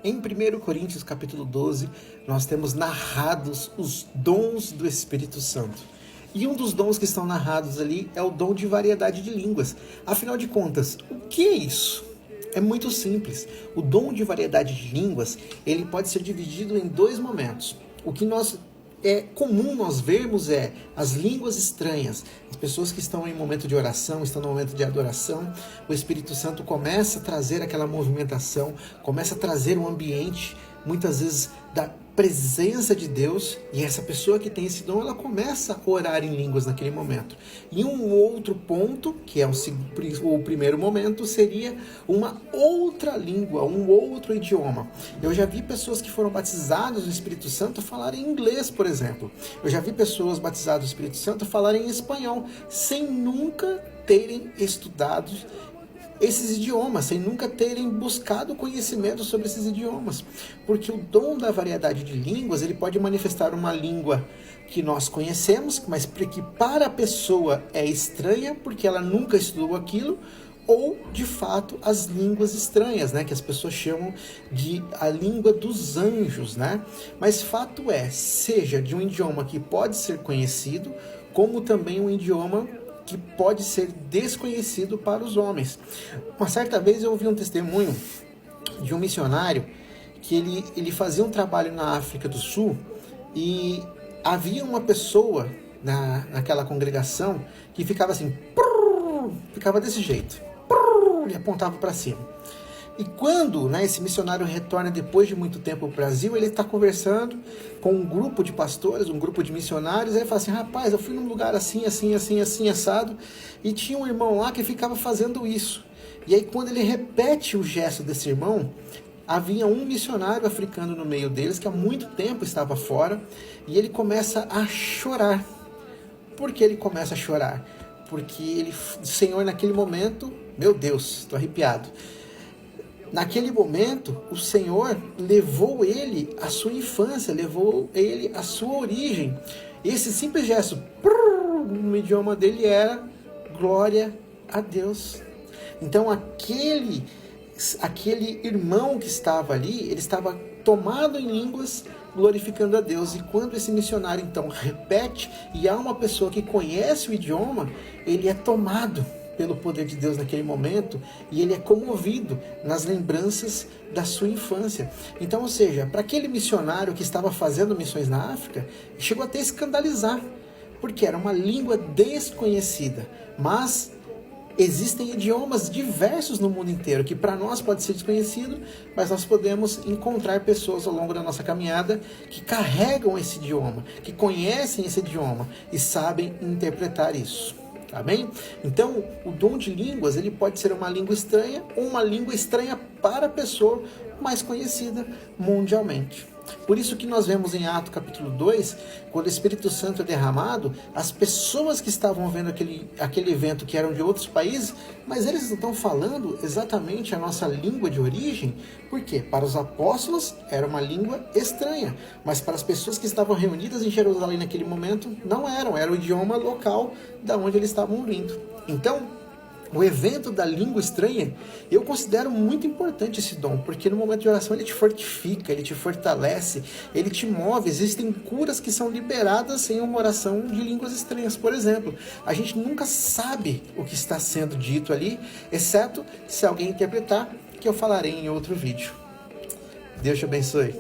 Em 1 Coríntios capítulo 12, nós temos narrados os dons do Espírito Santo. E um dos dons que estão narrados ali é o dom de variedade de línguas. Afinal de contas, o que é isso? É muito simples. O dom de variedade de línguas, ele pode ser dividido em dois momentos. O que é comum nós vermos as línguas estranhas. As pessoas que estão em momento de oração, estão no momento de adoração, o Espírito Santo começa a trazer aquela movimentação, começa a trazer um ambiente, muitas vezes da presença de Deus, e essa pessoa que tem esse dom, ela começa a orar em línguas naquele momento. E um outro ponto, que é o primeiro momento, seria uma outra língua, um outro idioma. Eu já vi pessoas que foram batizadas no Espírito Santo falarem inglês, por exemplo. Eu já vi pessoas batizadas no Espírito Santo falarem espanhol, sem nunca terem estudado esses idiomas, sem nunca terem buscado conhecimento sobre esses idiomas. Porque o dom da variedade de línguas, ele pode manifestar uma língua que nós conhecemos, mas que para a pessoa é estranha, porque ela nunca estudou aquilo, ou, de fato, as línguas estranhas, né, que as pessoas chamam de a língua dos anjos, né? Mas fato é, seja de um idioma que pode ser conhecido, como também um idioma que pode ser desconhecido para os homens. Uma certa vez eu ouvi um testemunho de um missionário que ele fazia um trabalho na África do Sul e havia uma pessoa naquela congregação que ficava assim, ficava desse jeito, e apontava para cima. E quando esse missionário retorna depois de muito tempo ao Brasil, ele está conversando com um grupo de pastores, um grupo de missionários, e ele fala assim, rapaz, eu fui num lugar assim, assado, e tinha um irmão lá que ficava fazendo isso. E aí quando ele repete o gesto desse irmão, havia um missionário africano no meio deles, que há muito tempo estava fora, e ele começa a chorar. Por que ele começa a chorar? Porque o Senhor naquele momento, meu Deus, estou arrepiado, naquele momento, o Senhor levou ele à sua infância, levou ele à sua origem. Esse simples gesto, no idioma dele era glória a Deus. Então aquele irmão que estava ali, ele estava tomado em línguas, glorificando a Deus. E quando esse missionário então repete, e há uma pessoa que conhece o idioma, ele é tomado pelo poder de Deus naquele momento, e ele é comovido nas lembranças da sua infância. Então, ou seja, para aquele missionário que estava fazendo missões na África, chegou até a escandalizar, porque era uma língua desconhecida, mas existem idiomas diversos no mundo inteiro, que para nós pode ser desconhecido, mas nós podemos encontrar pessoas ao longo da nossa caminhada que carregam esse idioma, que conhecem esse idioma e sabem interpretar isso. Amém? Então, o dom de línguas, ele pode ser uma língua estranha ou uma língua estranha para a pessoa mais conhecida mundialmente. Por isso que nós vemos em Atos capítulo 2, quando o Espírito Santo é derramado, as pessoas que estavam vendo aquele evento, que eram de outros países, mas eles estão falando exatamente a nossa língua de origem. Por quê? Para os apóstolos era uma língua estranha, mas para as pessoas que estavam reunidas em Jerusalém naquele momento, não era o idioma local da onde eles estavam vindo. Então, o evento da língua estranha, eu considero muito importante esse dom, porque no momento de oração ele te fortifica, ele te fortalece, ele te move. Existem curas que são liberadas em uma oração de línguas estranhas. Por exemplo, a gente nunca sabe o que está sendo dito ali, exceto se alguém interpretar, que eu falarei em outro vídeo. Deus te abençoe.